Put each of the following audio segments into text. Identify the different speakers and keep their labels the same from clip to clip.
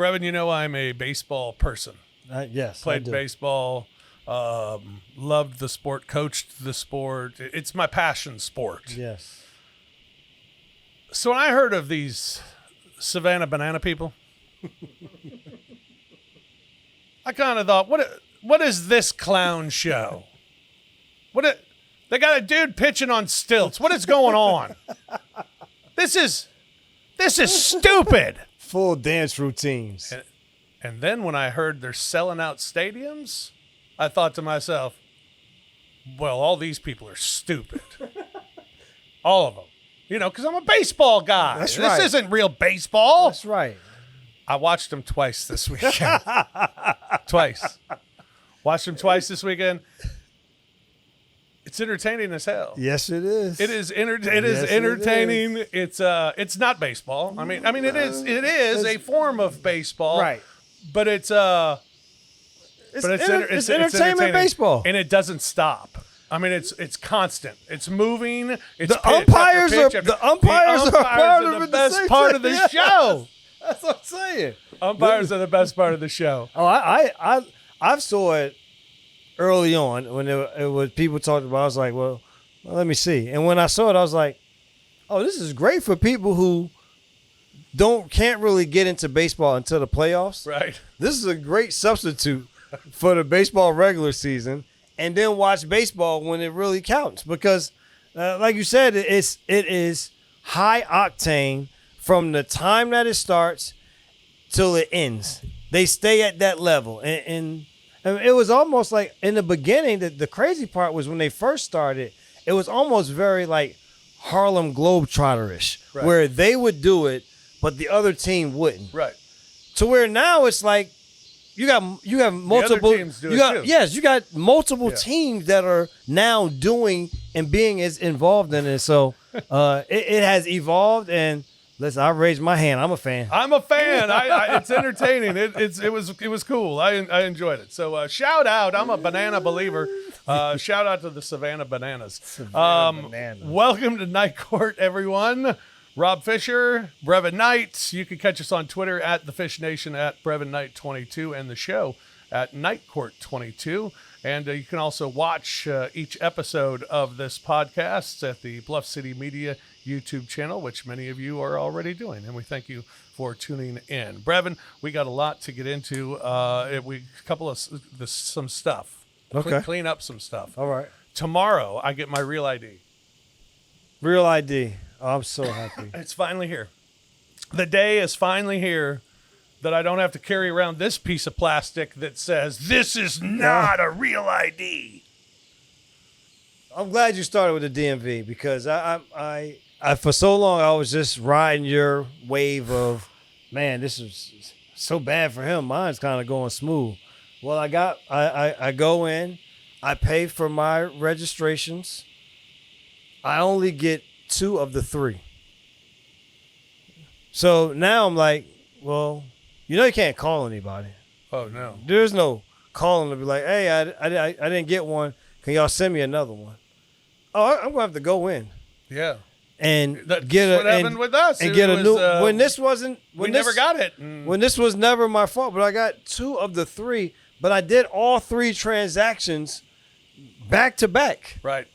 Speaker 1: Brevin, you know I'm a baseball person.
Speaker 2: Yes,
Speaker 1: Played baseball, loved the sport, coached the sport. It's my passion sport.
Speaker 2: Yes.
Speaker 1: So when I heard of these Savannah Banana people, I kind of thought, what is this clown show? They got a dude pitching on stilts. What is going on? This is stupid.
Speaker 2: Full dance routines.
Speaker 1: And then when I heard they're selling out stadiums, I thought to myself, well, all these people are stupid. All of them. You know, because I'm a baseball guy.
Speaker 2: That's right.
Speaker 1: This isn't real baseball.
Speaker 2: That's right.
Speaker 1: I watched them twice this weekend. Twice. Watched them twice this weekend. It's entertaining as hell.
Speaker 2: Yes, it is.
Speaker 1: It is entertaining. It is. It's not baseball. I mean it is a form of baseball.
Speaker 2: Right.
Speaker 1: But it's
Speaker 2: entertainment baseball.
Speaker 1: And it doesn't stop. I mean it's constant. It's moving. It's
Speaker 2: the umpires are part of
Speaker 1: the best part of the show.
Speaker 2: That's what I'm saying.
Speaker 1: Umpires are the best part of the show.
Speaker 2: Oh, I saw it early on when it was people talked about it. I was like, well, let me see. And when I saw it, I was like, oh, this is great for people who can't really get into baseball until the playoffs.
Speaker 1: Right.
Speaker 2: This is a great substitute for the baseball regular season, and then watch baseball when it really counts. Because, like you said, it is high octane from the time that it starts till it ends. They stay at that level, and it was almost like in the beginning, the crazy part was when they first started, it was almost very like Harlem Globetrotter-ish, right, where they would do it, but the other team wouldn't.
Speaker 1: Right.
Speaker 2: To where now it's like you have multiple
Speaker 1: the other teams do it too.
Speaker 2: Yes, you got multiple teams that are now doing and being as involved in it. So it has evolved, and listen, I raised my hand. I'm a fan.
Speaker 1: It's entertaining. It was cool. I enjoyed it. So shout out. I'm a banana believer. Shout out to the Savannah Bananas.
Speaker 2: Bananas.
Speaker 1: Welcome to Night Court, everyone. Rob Fisher, Brevin Knight. You can catch us on Twitter at The Fish Nation, at Brevin Knight 22, and the show at Night Court 22. And you can also watch each episode of this podcast at the Bluff City Media YouTube channel, which many of you are already doing, and we thank you for tuning in. Brevin, we got a lot to get into. Some stuff.
Speaker 2: Okay.
Speaker 1: Clean up some stuff.
Speaker 2: All right.
Speaker 1: Tomorrow, I get my real ID.
Speaker 2: Real ID. Oh, I'm so happy.
Speaker 1: It's finally here. The day is finally here that I don't have to carry around this piece of plastic that says, this is not a real ID.
Speaker 2: I'm glad you started with the DMV because I for so long I was just riding your wave of, man, this is so bad for him. Mine's kind of going smooth. Well, I go in, I pay for my registrations. I only get 2 of the 3. So now I'm like, well, you can't call anybody.
Speaker 1: Oh, no.
Speaker 2: There's no calling to be like, hey, I didn't get one. Can y'all send me another one? Oh, I'm going to have to go in.
Speaker 1: Yeah.
Speaker 2: And
Speaker 1: That's
Speaker 2: get
Speaker 1: what happened with us.
Speaker 2: And get a new when this wasn't
Speaker 1: we never got it.
Speaker 2: When this was never my fault, but I got 2 of the 3, but I did all 3 transactions back to back.
Speaker 1: Right.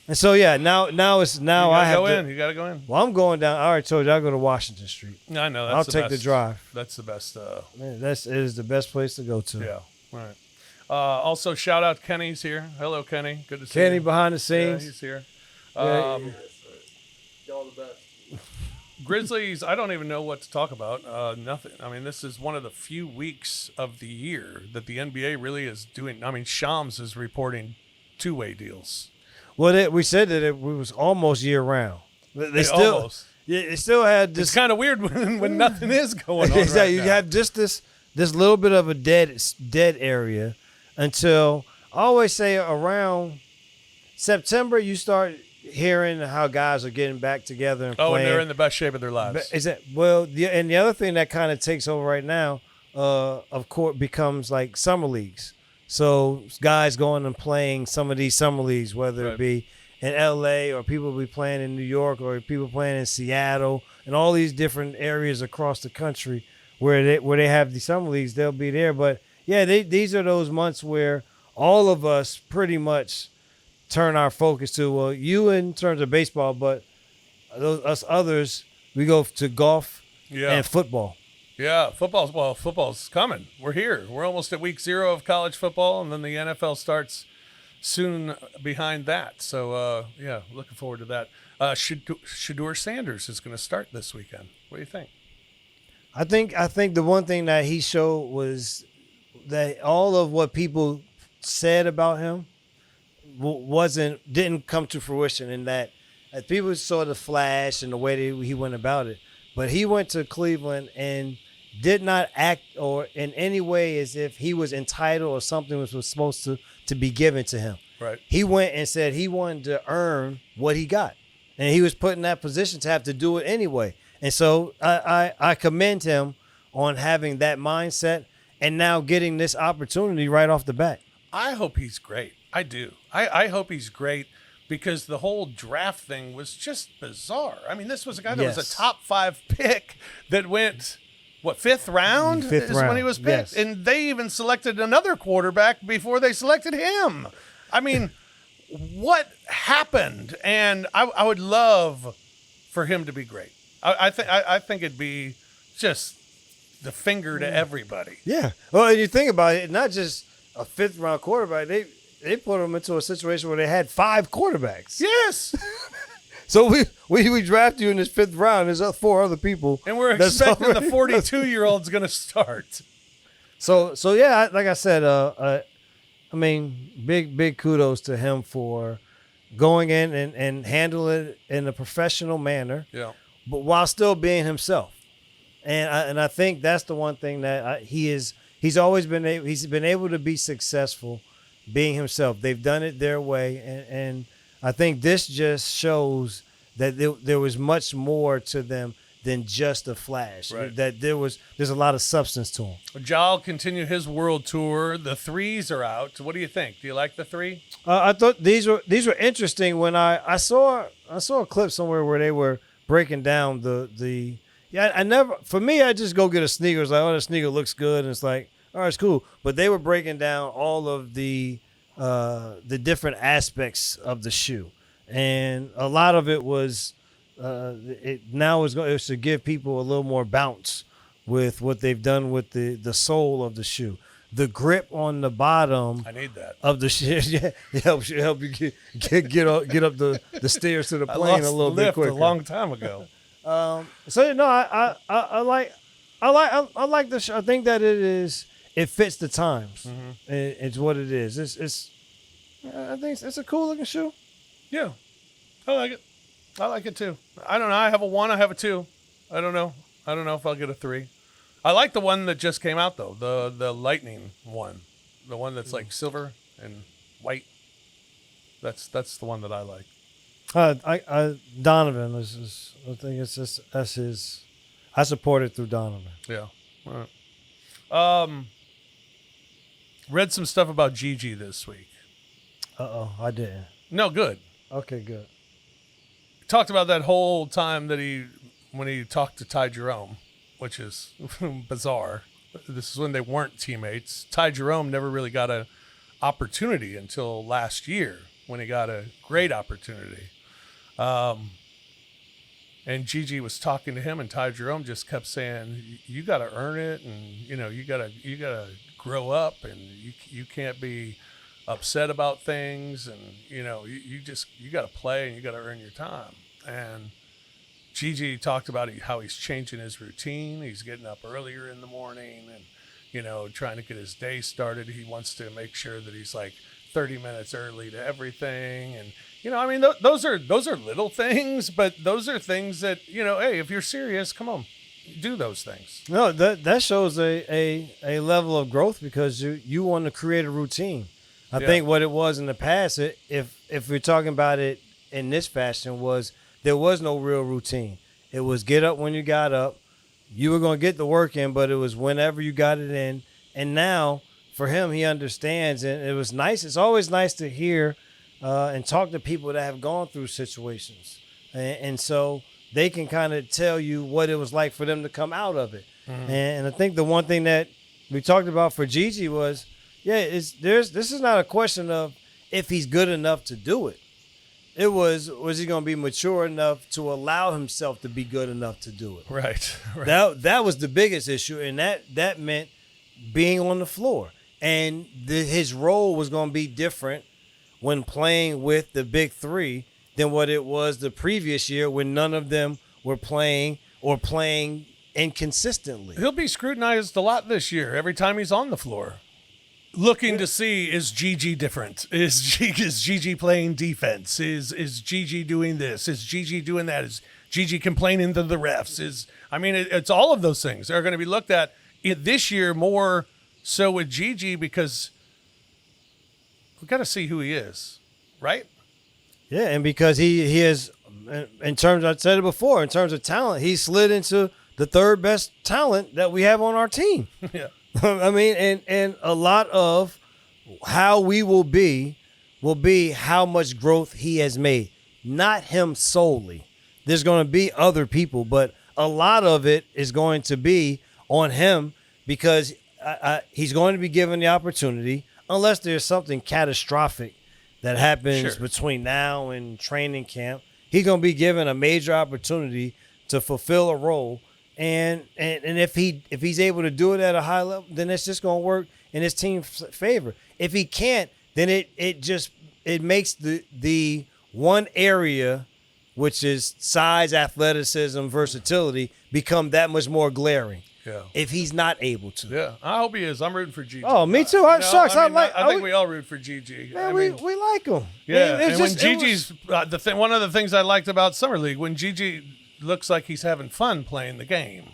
Speaker 2: And so I have to.
Speaker 1: You gotta go in.
Speaker 2: Well, I'm going down. I already told you I go to Washington Street.
Speaker 1: I know.
Speaker 2: I'll take the drive.
Speaker 1: That's the best.
Speaker 2: Man, it is the best place to go to.
Speaker 1: Yeah. All right. Also, shout out Kenny's here. Hello, Kenny. Good to see you.
Speaker 2: Kenny behind the scenes.
Speaker 1: Yeah, he's here.
Speaker 2: Yeah.
Speaker 3: Y'all the best.
Speaker 1: Grizzlies, I don't even know what to talk about. Nothing. I mean, this is one of the few weeks of the year that the NBA really is doing. I mean, Shams is reporting 2-way deals.
Speaker 2: Well, we said that it was almost year round. They still had this.
Speaker 1: It's kind of weird when nothing is going on.
Speaker 2: Exactly.
Speaker 1: Right
Speaker 2: You
Speaker 1: now.
Speaker 2: have just this little bit of a dead area until I always say around September you start hearing how guys are getting back together and playing.
Speaker 1: And they're in the best shape of their lives.
Speaker 2: And the other thing that kind of takes over right now, of course, becomes like summer leagues. So guys going and playing some of these summer leagues, whether it be in LA or people be playing in New York or people playing in Seattle and all these different areas across the country where they have the summer leagues, they'll be there. But yeah, these are those months where all of us pretty much turn our focus to, well, you in terms of baseball, but us others, we go to golf and football.
Speaker 1: Yeah, football's coming. We're here. We're almost at week 0 of college football, and then the NFL starts soon behind that. So, looking forward to that. Shedeur Sanders is going to start this weekend. What do you think?
Speaker 2: I think the one thing that he showed was that all of what people said about him didn't come to fruition, in that people saw the flash and the way that he went about it. But he went to Cleveland and did not act or in any way as if he was entitled or something was supposed to be given to him.
Speaker 1: Right.
Speaker 2: He went and said he wanted to earn what he got. And he was put in that position to have to do it anyway. And so I commend him on having that mindset and now getting this opportunity right off the bat.
Speaker 1: I hope he's great. I do. I hope he's great, because the whole draft thing was just bizarre. I mean, this was a guy that was a top 5 pick that went, what, 5th round?
Speaker 2: Fifth
Speaker 1: is
Speaker 2: round.
Speaker 1: When he was picked.
Speaker 2: Yes.
Speaker 1: And they even selected another quarterback before they selected him. I mean, what happened? And I would love for him to be great. I think it'd be just the finger to everybody.
Speaker 2: Yeah. Well, and you think about it, not just a 5th round quarterback, they put him into a situation where they had 5 quarterbacks.
Speaker 1: Yes.
Speaker 2: So we draft you in this 5th round. There's 4 other people.
Speaker 1: And we're expecting the 42-year-old's going to start.
Speaker 2: So yeah, like I said, I mean, big kudos to him for going in and handling it in a professional manner.
Speaker 1: Yeah.
Speaker 2: But while still being himself. And I think that's the one thing that he's always been able to be successful being himself. They've done it their way, and I think this just shows that there was much more to them than just a flash.
Speaker 1: Right.
Speaker 2: That there's a lot of substance to him.
Speaker 1: Ja will continue his world tour. The 3s are out. What do you think? Do you like the 3?
Speaker 2: I thought these were interesting. When I saw a clip somewhere where they were breaking down the for me, I just go get a sneaker. It's like, oh, the sneaker looks good, and it's like, all right, it's cool. But they were breaking down all of the different aspects of the shoe, and a lot of it was it's to give people a little more bounce with what they've done with the sole of the shoe. The grip on the bottom,
Speaker 1: I need that,
Speaker 2: of the shoe, it help you get up the stairs to the plane a little bit quicker.
Speaker 1: A long time ago.
Speaker 2: I like the shoe. I think that it fits the times.
Speaker 1: Mm-hmm.
Speaker 2: It's what it is. I think it's a cool looking shoe.
Speaker 1: Yeah, I like it. I like it too. I don't know. I have a 1. I have a 2. I don't know if I'll get a 3. I like the one that just came out though. The Lightning one, the one that's like silver and white. That's the one that I like.
Speaker 2: Donovan is I think it's just that's his. I support it through Donovan.
Speaker 1: Yeah. All right. Read some stuff about Gigi this week.
Speaker 2: I didn't.
Speaker 1: No, good.
Speaker 2: Okay, good.
Speaker 1: Talked about that whole time that when he talked to Ty Jerome, which is bizarre. This is when they weren't teammates. Ty Jerome never really got an opportunity until last year, when he got a great opportunity. And Gigi was talking to him, and Ty Jerome just kept saying, "You got to earn it, and you gotta grow up, and you can't be upset about things, and you got to play, and you got to earn your time." And Gigi talked about how he's changing his routine. He's getting up earlier in the morning, and trying to get his day started. He wants to make sure that he's like 30 minutes early to everything, and those are little things, but those are things that hey, if you're serious, come on, do those things.
Speaker 2: No, that shows a level of growth, because you want to create a routine. I think what it was in the past, if we're talking about it in this fashion, there was no real routine. It was get up when you got up. You were going to get the work in, but it was whenever you got it in. And now, for him, he understands, and it was nice. It's always nice to hear and talk to people that have gone through situations. And so they can kind of tell you what it was like for them to come out of it. And I think the one thing that we talked about for Gigi was, this is not a question of if he's good enough to do it. It was he going to be mature enough to allow himself to be good enough to do it?
Speaker 1: Right.
Speaker 2: That was the biggest issue, and that meant being on the floor. And his role was going to be different when playing with the big three than what it was the previous year when none of them were playing or playing inconsistently.
Speaker 1: He'll be scrutinized a lot this year every time he's on the floor. Looking to see, is Gigi different? Is Gigi playing defense? Is Gigi doing this? Is Gigi doing that? Is Gigi complaining to the refs? It's all of those things that are going to be looked at this year more so with Gigi because we've got to see who he is, right?
Speaker 2: Yeah, and because he is, in terms, I said it before, in terms of talent, he slid into the third best talent that we have on our team.
Speaker 1: Yeah.
Speaker 2: And a lot of how we will be how much growth he has made. Not him solely. There's going to be other people, but a lot of it is going to be on him because he's going to be given the opportunity, unless there's something catastrophic that happens between now and training camp. He's going to be given a major opportunity to fulfill a role. And if he's able to do it at a high level, then it's just going to work in his team's favor. If he can't, then it makes the one area, which is size, athleticism, versatility, become that much more glaring.
Speaker 1: Yeah.
Speaker 2: If he's not able to.
Speaker 1: Yeah, I hope he is. I'm rooting for Gigi.
Speaker 2: Oh, me too. Shucks. I
Speaker 1: think we all root for Gigi.
Speaker 2: Man, we like him.
Speaker 1: Yeah, and when Gigi's one of the things I liked about Summer League, when Gigi looks like he's having fun playing the game,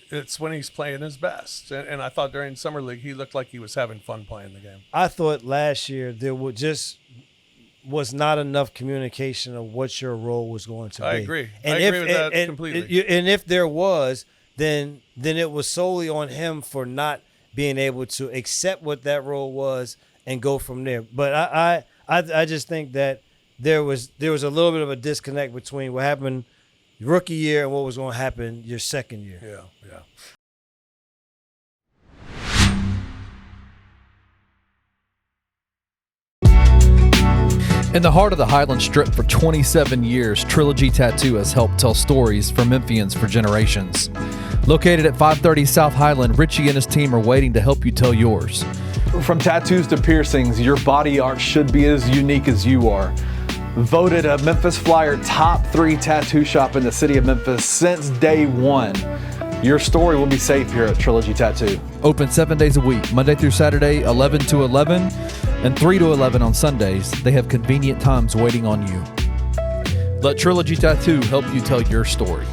Speaker 1: it's when he's playing his best. And I thought during Summer League, he looked like he was having fun playing the game.
Speaker 2: I thought last year there was not enough communication of what your role was going to be.
Speaker 1: I agree. I agree with that completely.
Speaker 2: And if there was, then it was solely on him for not being able to accept what that role was and go from there. But I just think that there was a little bit of a disconnect between what happened rookie year and what was going to happen your second year.
Speaker 1: Yeah.
Speaker 4: In the heart of the Highland Strip for 27 years, Trilogy Tattoo has helped tell stories for Memphians for generations. Located at 530 South Highland, Richie and his team are waiting to help you tell yours.
Speaker 5: From tattoos to piercings, your body art should be as unique as you are. Voted a Memphis Flyer top 3 tattoo shop in the city of Memphis since day one. Your story will be safe here at Trilogy Tattoo.
Speaker 4: Open 7 days a week, Monday through Saturday, 11 to 11, and 3 to 11 on Sundays. They have convenient times waiting on you. Let Trilogy Tattoo help you tell your story.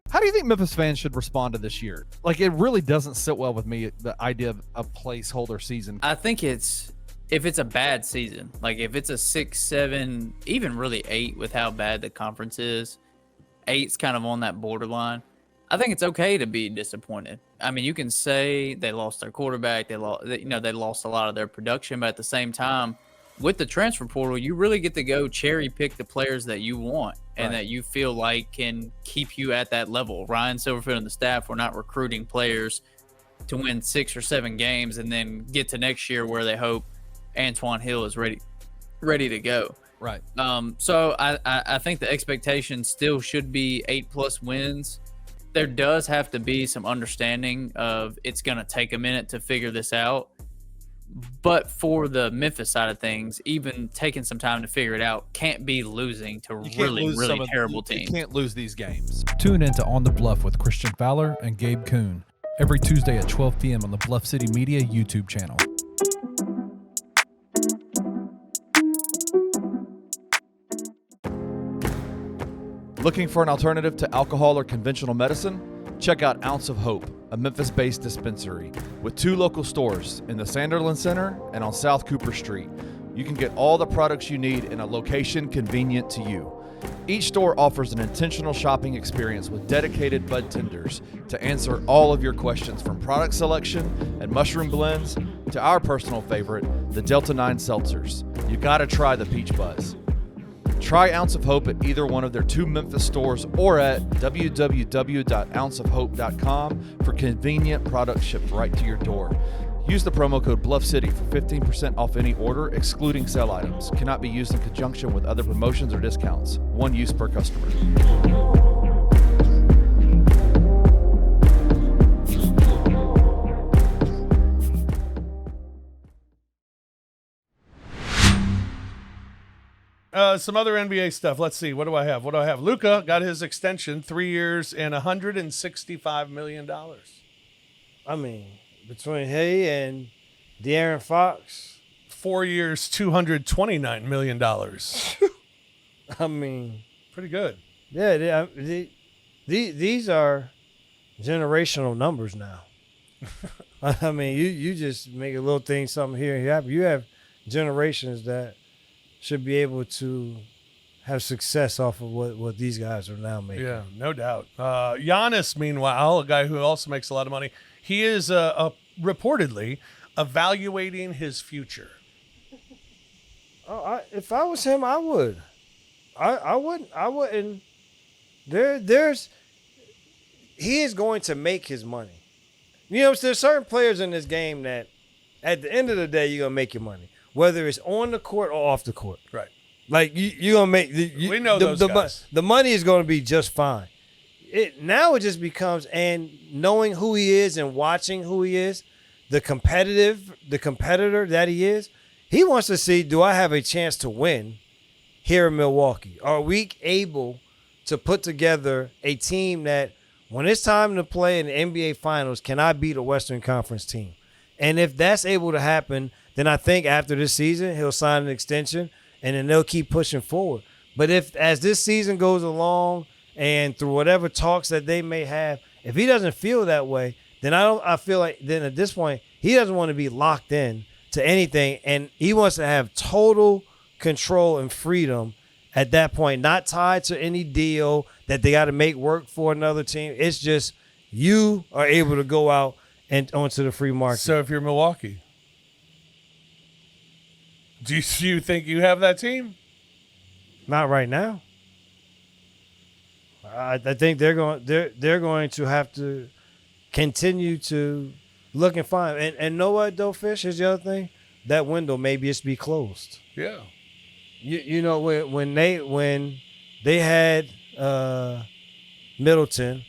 Speaker 4: How do you think Memphis fans should respond to this year? Like, it really doesn't sit well with me, the idea of a placeholder season.
Speaker 6: I think if it's a bad season, like if it's a 6, 7, even really 8 with how bad the conference is, 8's kind of on that borderline. I think it's okay to be disappointed. I mean, you can say they lost their quarterback, they lost a lot of their production, but at the same time, with the transfer portal, you really get to go cherry pick the players that you want and that you feel like can keep you at that level. Ryan Silverfield and the staff were not recruiting players to win 6 or 7 games and then get to next year where they hope Antoine Hill is ready to go.
Speaker 4: Right.
Speaker 6: So I think the expectation still should be 8+ wins. There does have to be some understanding of it's going to take a minute to figure this out. But for the Memphis side of things, even taking some time to figure it out can't be losing to really terrible teams.
Speaker 4: You can't lose these games. Tune in to On the Bluff with Christian Fowler and Gabe Kuhn every Tuesday at 12 p.m. on the Bluff City Media YouTube channel. Looking for an alternative to alcohol or conventional medicine? Check out Ounce of Hope, a Memphis-based dispensary with 2 local stores in the Sanderlin Center and on South Cooper Street. You can get all the products you need in a location convenient to you. Each store offers an intentional shopping experience with dedicated bud tenders to answer all of your questions, from product selection and mushroom blends to our personal favorite, the Delta 9 seltzers. You gotta try the Peach Buzz. Try Ounce of Hope at either one of their 2 Memphis stores or at www.ounceofhope.com for convenient products shipped right to your door. Use the promo code BluffCity for 15% off any order, excluding sale items. Cannot be used in conjunction with other promotions or discounts. One use per customer.
Speaker 1: Some other NBA stuff. Let's see. What do I have? Luka got his extension, 3 years and $165 million.
Speaker 2: I mean, between he and De'Aaron Fox,
Speaker 1: 4 years, $229 million.
Speaker 2: I mean,
Speaker 1: pretty good.
Speaker 2: Yeah, these are generational numbers now. I mean, you just make a little thing, something here and here. You have generations that should be able to have success off of what these guys are now making.
Speaker 1: Yeah, no doubt. Giannis, meanwhile, a guy who also makes a lot of money, he is reportedly evaluating his future.
Speaker 2: Oh, if I was him, I would. I wouldn't. He is going to make his money. You know, there's certain players in this game that at the end of the day, you're going to make your money, whether it's on the court or off the court.
Speaker 1: Right.
Speaker 2: Like, you're going to make
Speaker 1: we know those guys.
Speaker 2: The money is going to be just fine. Now it just becomes, and knowing who he is and watching who he is, the competitor that he is, he wants to see, do I have a chance to win here in Milwaukee? Are we able to put together a team that, when it's time to play in the NBA Finals, can I beat a Western Conference team? And if that's able to happen, then I think after this season, he'll sign an extension, and then they'll keep pushing forward. But if, as this season goes along and through whatever talks that they may have, if he doesn't feel that way, then I feel like then at this point, he doesn't want to be locked in to anything, and he wants to have total control and freedom at that point, not tied to any deal that they got to make work for another team. It's just you are able to go out and onto the free market.
Speaker 1: So if you're Milwaukee, do you think you have that team?
Speaker 2: Not right now. I think they're going to have to continue to look and find. And know what, though, Fish? Here's the other thing. That window maybe it's be closed.
Speaker 1: Yeah.
Speaker 2: You know, when they had Middleton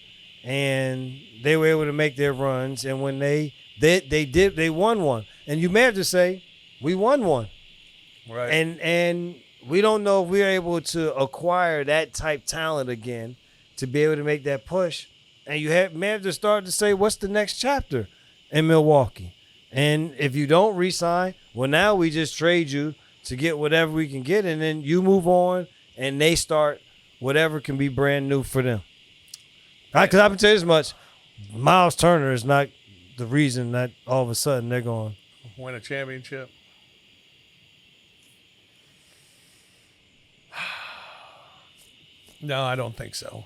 Speaker 2: and they were able to make their runs, and when they won one. And you may have to say, we won one.
Speaker 1: Right.
Speaker 2: And we don't know if we're able to acquire that type talent again to be able to make that push. And you may have to start to say, what's the next chapter in Milwaukee? And if you don't re-sign, well, now we just trade you to get whatever we can get, and then you move on, and they start whatever can be brand new for them. Because I can tell you this much, Miles Turner is not the reason that all of a sudden they're going
Speaker 1: to win a championship. No, I don't think so.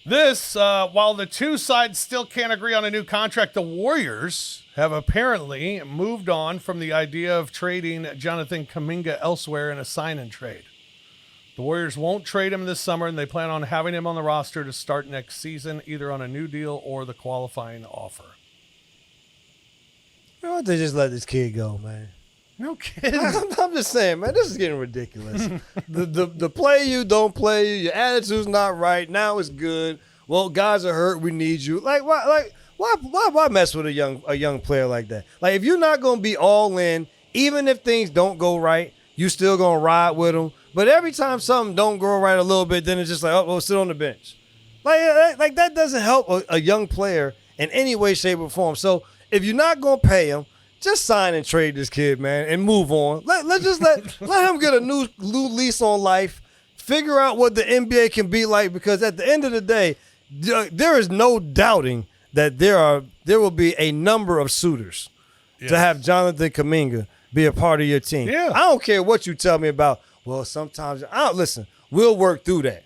Speaker 1: This, while the two sides still can't agree on a new contract, the Warriors have apparently moved on from the idea of trading Jonathan Kuminga elsewhere in a sign-and-trade. The Warriors won't trade him this summer, and they plan on having him on the roster to start next season, either on a new deal or the qualifying offer.
Speaker 2: Why don't they just let this kid go, man?
Speaker 1: No kidding.
Speaker 2: I'm just saying, man, this is getting ridiculous. the play you, don't play you, your attitude's not right. Now it's good. Well, guys are hurt. We need you. Why mess with a young player like that? Like, if you're not gonna be all in, even if things don't go right, you still gonna ride with them. But every time something don't go right a little bit, then it's just like, oh, well, sit on the bench. Like that doesn't help a young player in any way, shape, or form. So if you're not gonna pay him, just sign and trade this kid, man, and move on. Let's just let him get a new lease on life. Figure out what the NBA can be like, because at the end of the day, there is no doubting that there will be a number of suitors to have Jonathan Kuminga be a part of your team.
Speaker 1: Yeah.
Speaker 2: I don't care what you tell me about. Well, sometimes listen. We'll work through that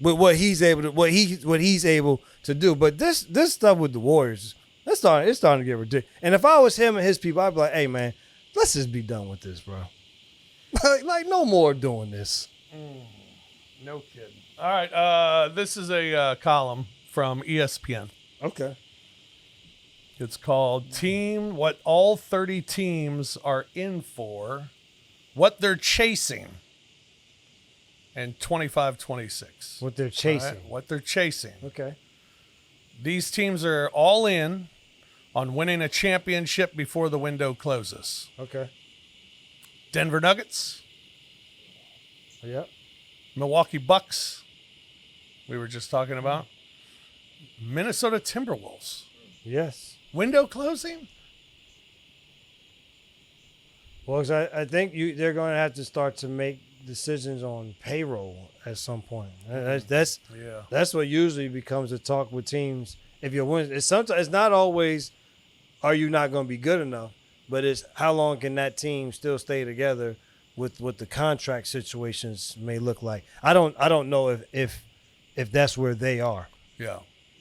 Speaker 2: with what he's able to do. But this stuff with the Warriors, It's starting to get ridiculous. And if I was him and his people, I'd be like, hey, man, let's just be done with this, bro. like no more doing this.
Speaker 1: No kidding. All right. This is a column from ESPN.
Speaker 2: Okay.
Speaker 1: It's called Team What All 30 Teams Are In For, What They're Chasing in 25-26.
Speaker 2: What they're chasing.
Speaker 1: All right, what they're chasing.
Speaker 2: Okay.
Speaker 1: These teams are all in on winning a championship before the window closes.
Speaker 2: Okay.
Speaker 1: Denver Nuggets,
Speaker 2: Yep.
Speaker 1: Milwaukee Bucks, we were just talking about, Minnesota Timberwolves.
Speaker 2: Yes.
Speaker 1: Window closing?
Speaker 2: Well, 'cause I think they're going to have to start to make decisions on payroll at some point. That's what usually becomes a talk with teams. If you're winning, it's not always, are you not going to be good enough? But it's how long can that team still stay together with what the contract situations may look like. I don't know if that's where they are.
Speaker 1: Yeah.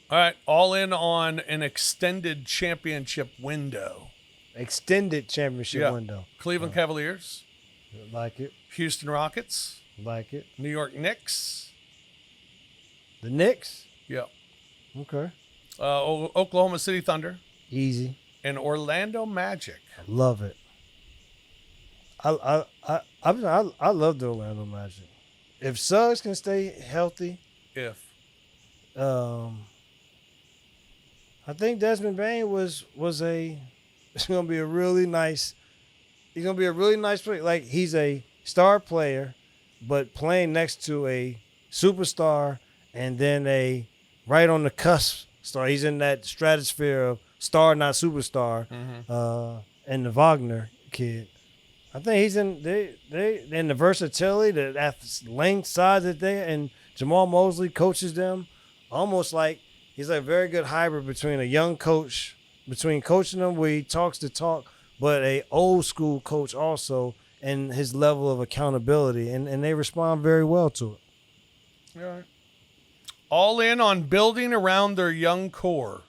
Speaker 1: All right. All in on an extended championship window.
Speaker 2: Extended championship window.
Speaker 1: Cleveland Cavaliers,
Speaker 2: Like it.
Speaker 1: Houston Rockets,
Speaker 2: Like it.
Speaker 1: New York Knicks.
Speaker 2: The Knicks.
Speaker 1: Yeah.
Speaker 2: Okay.
Speaker 1: Oklahoma City Thunder
Speaker 2: Easy.
Speaker 1: and Orlando Magic.
Speaker 2: Love it. I love the Orlando Magic. If Suggs can stay healthy, I think Desmond Bain it's gonna be a really nice. He's gonna be a really nice player. Like, he's a star player, but playing next to a superstar and then a right on the cusp star. He's in that stratosphere of star, not superstar, and the Wagner kid. I think he's in the versatility, the length, size that and Jamal Mosley coaches them almost like he's like a very good hybrid between a young coach, between coaching them where he talks the talk, but a old school coach also, and his level of accountability, and they respond very well to it.
Speaker 1: All right. All in on building around their young core.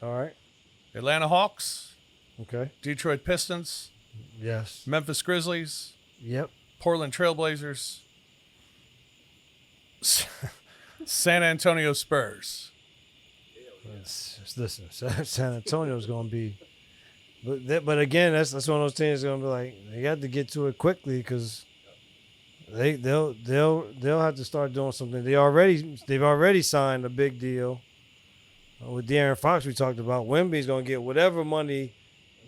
Speaker 2: All right.
Speaker 1: Atlanta Hawks,
Speaker 2: Okay.
Speaker 1: Detroit Pistons,
Speaker 2: Yes.
Speaker 1: Memphis Grizzlies,
Speaker 2: Yep.
Speaker 1: Portland Trailblazers, San Antonio Spurs.
Speaker 2: Listen, San Antonio's going to be, but again, that's one of those teams going to be like, they got to get to it quickly because they'll have to start doing something. They've already signed a big deal with De'Aaron Fox. We talked about Wemby's going to get whatever money,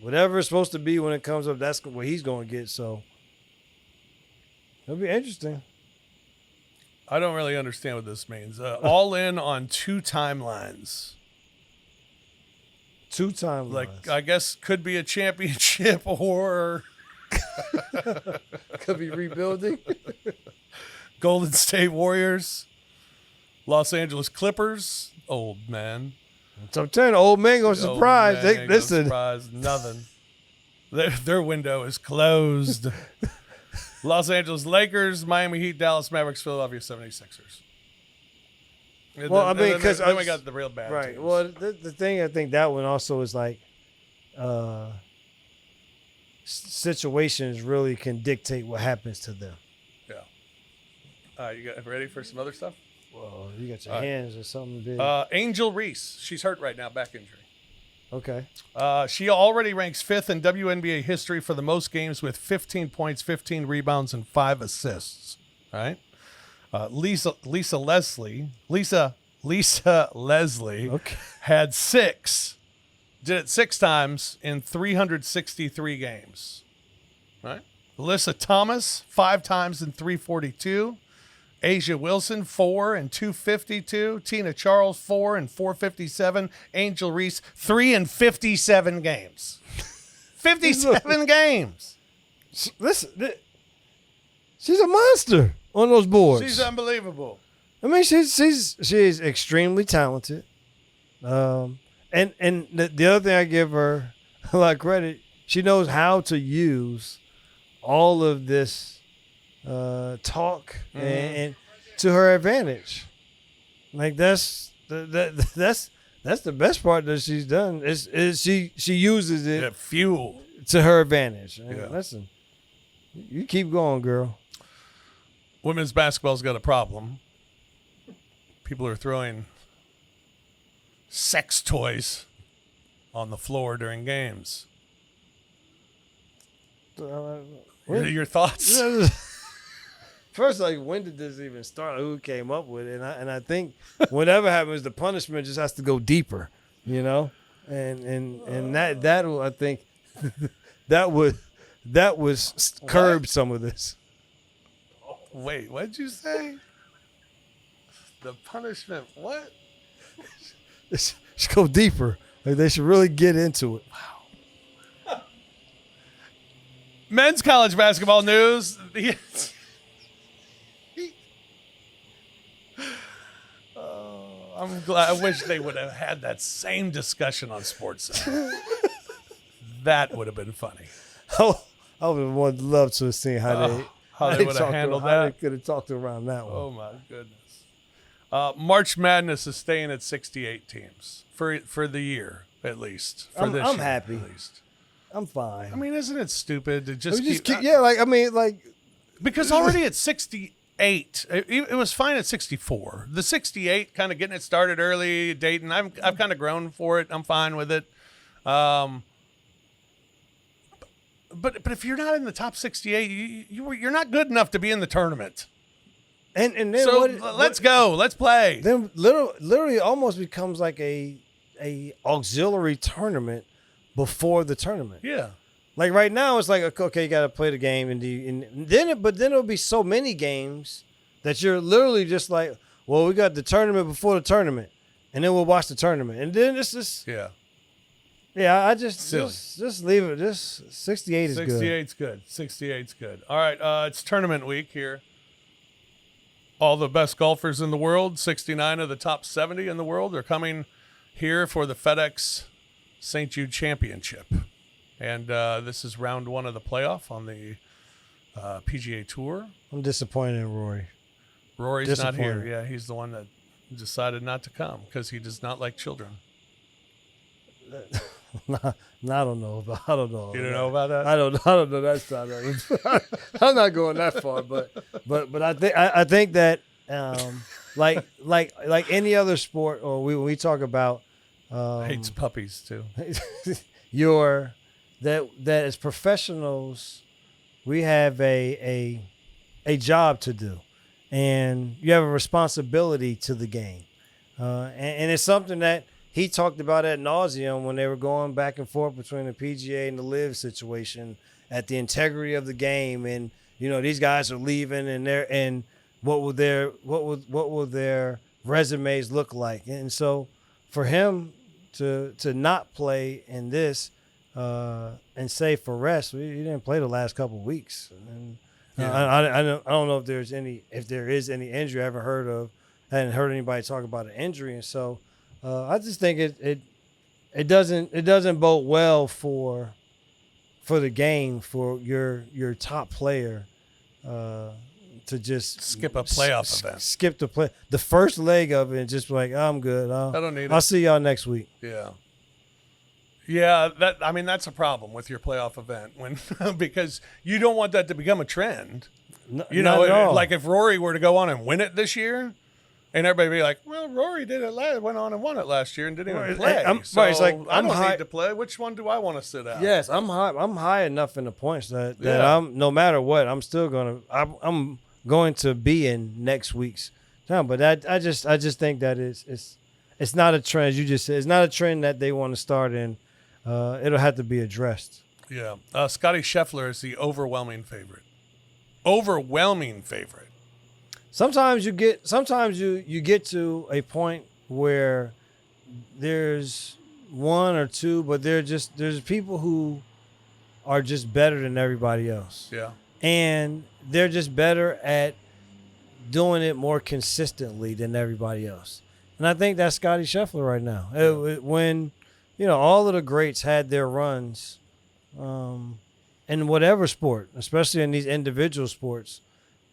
Speaker 2: whatever it's supposed to be when it comes up. That's what he's going to get. So it'll be interesting.
Speaker 1: I don't really understand what this means. All in on 2 timelines.
Speaker 2: 2 timelines.
Speaker 1: Like, I guess could be a championship or
Speaker 2: could be rebuilding.
Speaker 1: Golden State Warriors, Los Angeles Clippers. Old man.
Speaker 2: So I'm telling you, old man gonna
Speaker 1: The old
Speaker 2: surprise.
Speaker 1: man ain't gonna
Speaker 2: Listen,
Speaker 1: surprise nothing. Their window is closed. Los Angeles Lakers, Miami Heat, Dallas Mavericks, Philadelphia 76ers. And
Speaker 2: Well, I mean,
Speaker 1: then
Speaker 2: 'cause
Speaker 1: we got the real bad
Speaker 2: right.
Speaker 1: teams.
Speaker 2: Well, the thing, I think that one also is like situations really can dictate what happens to them.
Speaker 1: Yeah. You ready for some other stuff?
Speaker 2: Well, you got your hands or something big.
Speaker 1: Angel Reese. She's hurt right now, back injury.
Speaker 2: Okay.
Speaker 1: She already ranks 5th in WNBA history for the most games with 15 points, 15 rebounds, and 5 assists. All right. Lisa Leslie
Speaker 2: Okay.
Speaker 1: had 6. Did it 6 times in 363 games. All right. Alyssa Thomas 5 times in 342. Asia Wilson 4 and 252. Tina Charles 4 and 457. Angel Reese 3 and 57 games. 57 games.
Speaker 2: Listen, she's a monster on those boards.
Speaker 1: She's unbelievable.
Speaker 2: I mean, she's extremely talented. And the other thing I give her a lot of credit, she knows how to use all of this talk and to her advantage. Like that's That's the best part that she's done. Is she uses it
Speaker 1: Yeah, fuel.
Speaker 2: to her advantage.
Speaker 1: Yeah.
Speaker 2: Listen, you keep going, girl.
Speaker 1: Women's basketball's got a problem. People are throwing sex toys on the floor during games. What are your thoughts?
Speaker 2: First, like, when did this even start? Who came up with it? And I think whatever happens, the punishment just has to go deeper, you know. And that I think that was curb some of this.
Speaker 1: Wait, what'd you say? The punishment, what?
Speaker 2: Let's go deeper. Like, they should really get into it.
Speaker 1: Men's college basketball news. I'm glad. I wish they would have had that same discussion on SportsCenter. That would have been funny.
Speaker 2: I would love to have seen how they
Speaker 1: would have handled
Speaker 2: how they
Speaker 1: that.
Speaker 2: could have talked around that one.
Speaker 1: Oh my goodness. March Madness is staying at 68 teams for the year at least. For
Speaker 2: I'm
Speaker 1: this year,
Speaker 2: happy.
Speaker 1: At least.
Speaker 2: I'm fine.
Speaker 1: I mean, isn't it stupid to just
Speaker 2: keep yeah, like
Speaker 1: because already at 68, it was fine at 64. The 68 kind of getting it started early, Dayton. I've kind of grown for it. I'm fine with it. But if you're not in the top 68, you're not good enough to be in the tournament.
Speaker 2: and then
Speaker 1: So let's go. Let's play.
Speaker 2: Then literally almost becomes like a auxiliary tournament before the tournament.
Speaker 1: Yeah.
Speaker 2: Like right now, it's like, okay, you got to play the game, and then it'll be so many games that you're literally just like, well, we got the tournament before the tournament, and then we'll watch the tournament, and then it's just I just leave it. Just 68 is good.
Speaker 1: 68's good. 68's good. All right, it's tournament week here. All the best golfers in the world, 69 of the top 70 in the world, are coming here for the FedEx St. Jude Championship. And this is round one of the playoff on the PGA Tour.
Speaker 2: I'm disappointed in Rory.
Speaker 1: Rory's not here. Yeah, he's the one that decided not to come because he does not like children.
Speaker 2: I don't know. I don't know.
Speaker 1: You don't know about that?
Speaker 2: I don't know that side of it. I'm not going that far, but I think that like any other sport, or when we talk about
Speaker 1: Hates puppies too.
Speaker 2: that as professionals, we have a job to do, and you have a responsibility to the game, and it's something that he talked about ad nauseum when they were going back and forth between the PGA and the LIV situation at the integrity of the game, and these guys are leaving, and what will their resumes look like, and so for him to not play in this. And say for rest, he didn't play the last couple of weeks. And I don't know if there is any injury. I haven't heard anybody talk about an injury, and so I just think it doesn't bode well for the game for your top player to just
Speaker 1: Skip a playoff event.
Speaker 2: Skip the first leg of it, and just be like, I'm good.
Speaker 1: I don't need it.
Speaker 2: I'll see y'all next week.
Speaker 1: Yeah. Yeah, that's a problem with your playoff event because you don't want that to become a trend.
Speaker 2: Not at all.
Speaker 1: Like if Rory were to go on and win it this year, and everybody be like, "Well, Rory did it went on and won it last year and didn't even play."
Speaker 2: It's like
Speaker 1: I don't need to play. Which one do I want to sit out?
Speaker 2: Yes, I'm high enough in the points that I'm no matter what, I'm still I'm going to be in next week's time. But I just think that it's not a trend. You just said it's not a trend that they want to start in. It'll have to be addressed.
Speaker 1: Yeah. Scotty Scheffler is the overwhelming favorite. Overwhelming favorite.
Speaker 2: Sometimes you get to a point where there's one or two, but there's people who are just better than everybody else.
Speaker 1: Yeah.
Speaker 2: And they're just better at doing it more consistently than everybody else. And I think that's Scotty Scheffler right now. When all of the greats had their runs in whatever sport, especially in these individual sports.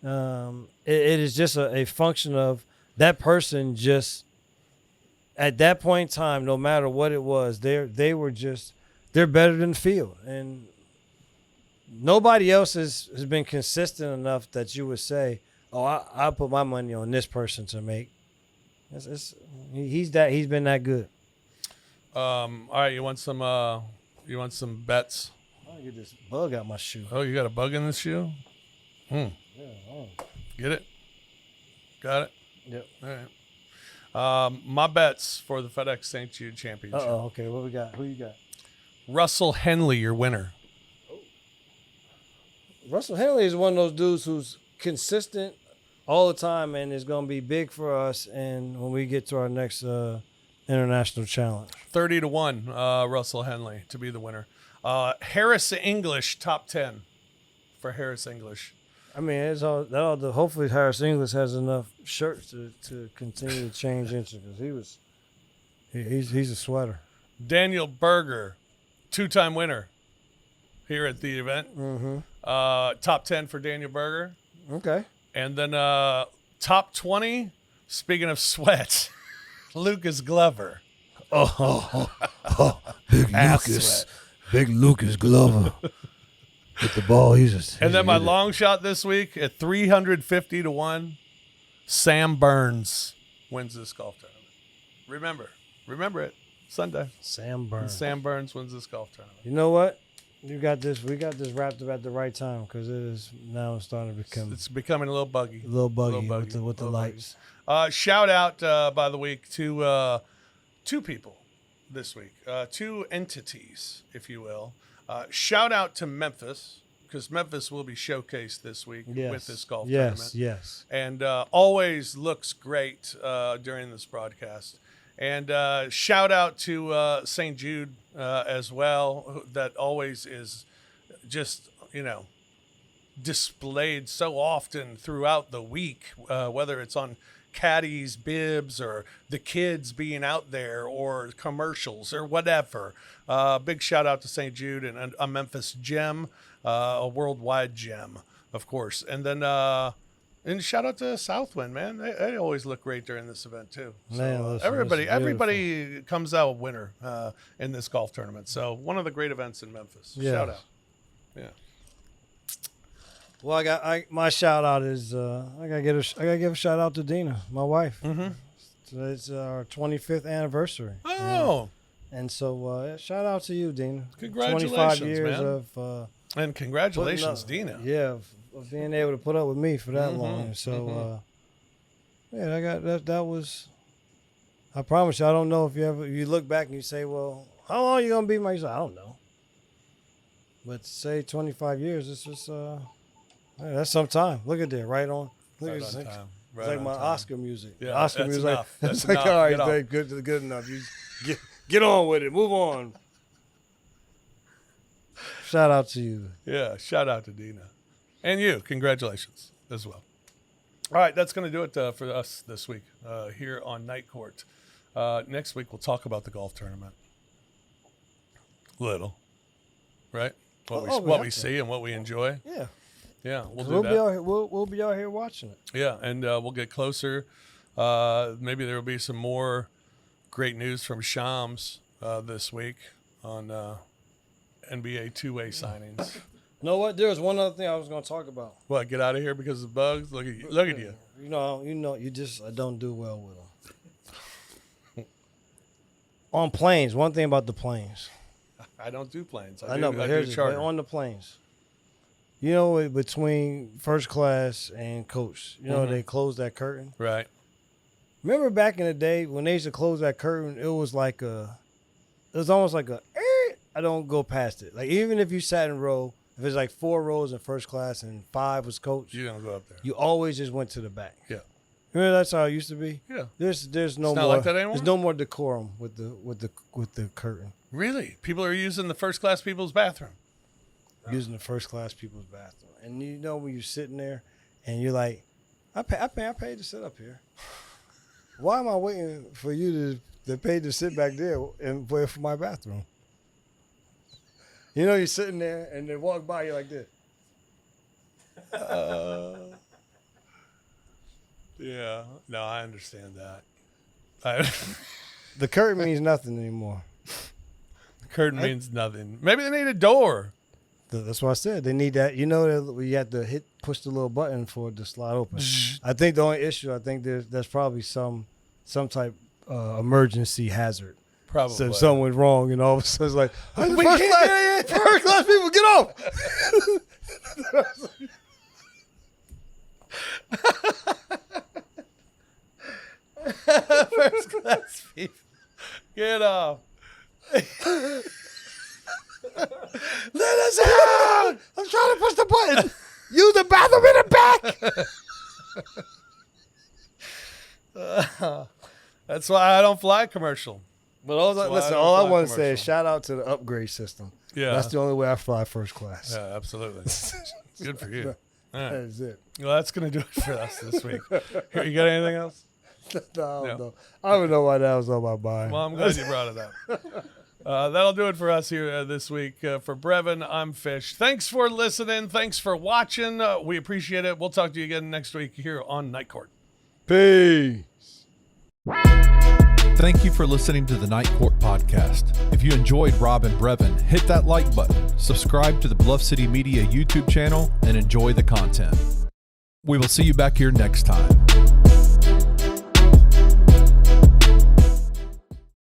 Speaker 2: It is just a function of that person just at that point in time, no matter what it was, they're better than the field. And nobody else has been consistent enough that you would say, oh, I put my money on this person to make. He's been that good.
Speaker 1: All right, you want some bets?
Speaker 2: I get this bug out my shoe.
Speaker 1: Oh, you got a bug in the shoe?
Speaker 2: Yeah,
Speaker 1: Get it? Got it?
Speaker 2: Yep.
Speaker 1: All right. My bets for the FedEx St. Jude Championship.
Speaker 2: Okay. What we got? Who you got?
Speaker 1: Russell Henley, your winner.
Speaker 2: Russell Henley is one of those dudes who's consistent all the time and is going to be big for us. And when we get to our next international challenge,
Speaker 1: 30-1, Russell Henley to be the winner. Harris English, top 10 for Harris English.
Speaker 2: I mean, it's all hopefully Harris English has enough shirts to continue to change into, because he's a sweater.
Speaker 1: Daniel Berger, 2-time winner here at the event.
Speaker 2: Mm-hmm.
Speaker 1: Top 10 for Daniel Berger.
Speaker 2: Okay.
Speaker 1: And then top 20, speaking of sweat, Lucas Glover.
Speaker 2: Big
Speaker 1: Ass
Speaker 2: Lucas.
Speaker 1: sweat.
Speaker 2: Big Lucas Glover. With the ball,
Speaker 1: And then my long shot this week at 350-1, Sam Burns wins this golf tournament. Remember it. Sunday.
Speaker 2: Sam Burns.
Speaker 1: Sam Burns wins this golf tournament.
Speaker 2: You know what? We got this wrapped up at the right time, because it is now starting to become
Speaker 1: It's becoming a little buggy.
Speaker 2: a little buggy with the lights.
Speaker 1: Shout out, by the week, to two people this week, two entities, if you will. Shout out to Memphis, because Memphis will be showcased this week with this golf tournament.
Speaker 2: Yes.
Speaker 1: And always looks great during this broadcast. And shout out to St. Jude as well, that always is just, displayed so often throughout the week, whether it's on caddies, bibs, or the kids being out there, or commercials, or whatever. Big shout out to St. Jude, and a Memphis gem, a worldwide gem, of course. And then and shout out to Southwind, man. They always look great during this event too. So,
Speaker 2: Man,
Speaker 1: everybody comes out a winner in this golf tournament. So one of the great events in Memphis.
Speaker 2: Yes.
Speaker 1: Shout out. Yeah.
Speaker 2: Well, my shout out is I gotta give a shout out to Dina, my wife.
Speaker 1: Mm-hmm.
Speaker 2: So it's our 25th anniversary.
Speaker 1: Oh.
Speaker 2: And so shout out to you, Dina.
Speaker 1: Congratulations,
Speaker 2: 25 years
Speaker 1: man.
Speaker 2: of
Speaker 1: And congratulations, Dina.
Speaker 2: Yeah, of being able to put up with me for that long. And so I got that was. I promise you, I don't know if you look back and you say, well, how long are you gonna be my? I don't know. But to say 25 years, it's just that's some time. Look at that, right on. Look
Speaker 1: Right
Speaker 2: at
Speaker 1: on
Speaker 2: it's
Speaker 1: time.
Speaker 2: It's
Speaker 1: Right
Speaker 2: like
Speaker 1: on
Speaker 2: my
Speaker 1: time.
Speaker 2: Oscar music.
Speaker 1: Yeah,
Speaker 2: Oscar
Speaker 1: that's
Speaker 2: music.
Speaker 1: enough. That's
Speaker 2: It's like,
Speaker 1: enough.
Speaker 2: all right,
Speaker 1: Get off.
Speaker 2: Dave, good enough. You get on with it. Move on. Shout out to you.
Speaker 1: Yeah, shout out to Dina. And you, congratulations as well. All right, that's going to do it for us this week here on Night Court. Next week, we'll talk about the golf tournament. Little, right? What we see and what we enjoy.
Speaker 2: Yeah.
Speaker 1: Yeah, we'll do
Speaker 2: We'll
Speaker 1: that.
Speaker 2: be out here. We'll be out here watching it.
Speaker 1: Yeah, and we'll get closer. Maybe there will be some more great news from Shams this week on NBA two-way signings.
Speaker 2: You know what? There was one other thing I was going to talk about.
Speaker 1: What? Get out of here because of bugs? Look at you! Look at you!
Speaker 2: You know, you just I don't do well with them. On planes, one thing about the planes.
Speaker 1: I don't do planes.
Speaker 2: I know, but
Speaker 1: do
Speaker 2: here's
Speaker 1: charter.
Speaker 2: on the planes. You know, between first class and coach, they close that curtain.
Speaker 1: Right.
Speaker 2: Remember back in the day when they used to close that curtain, it was almost like I don't go past it. Like even if you sat in row, if it's like 4 rows in first class and 5 was coach,
Speaker 1: You don't go up there.
Speaker 2: you always just went to the back.
Speaker 1: Yeah.
Speaker 2: Remember that's how it used to be?
Speaker 1: Yeah.
Speaker 2: There's no
Speaker 1: It's
Speaker 2: more
Speaker 1: not like that anymore?
Speaker 2: There's no more decorum with the curtain.
Speaker 1: Really? People are using the first class people's bathroom.
Speaker 2: Using the first class people's bathroom. And when you're sitting there and you're like, I paid to sit up here. Why am I waiting for you to pay to sit back there and wait for my bathroom? You're sitting there and they walk by you like this.
Speaker 1: Yeah. No, I understand that.
Speaker 2: The curtain means nothing anymore.
Speaker 1: The curtain means nothing. Maybe they need a door.
Speaker 2: That's what I said. They need that. You know, that we have to push the little button for it to slide open. I think the only issue, there's probably some type emergency hazard.
Speaker 1: Probably.
Speaker 2: So if something went wrong, and all of a sudden it's like, hey,
Speaker 1: We can't
Speaker 2: first class people, get off.
Speaker 1: First class people. Get off.
Speaker 2: Let us out! I'm trying to push the button. Use the bathroom in the back.
Speaker 1: That's why I don't fly commercial.
Speaker 2: But all I want to say is shout out to the upgrade system.
Speaker 1: Yeah.
Speaker 2: That's the only way I fly first class.
Speaker 1: Yeah, absolutely. Good for you. All right.
Speaker 2: That is it.
Speaker 1: Well, that's going to do it for us this week. Here, you got anything else?
Speaker 2: No. I don't know why that was on my mind.
Speaker 1: Well, I'm glad you brought it up. That'll do it for us here this week. For Brevin, I'm Fish. Thanks for listening. Thanks for watching. We appreciate it. We'll talk to you again next week here on Night Court.
Speaker 2: Peace.
Speaker 4: Thank you for listening to the Night Court podcast. If you enjoyed Rob and Brevin, hit that like button, subscribe to the Bluff City Media YouTube channel, and enjoy the content. We will see you back here next time.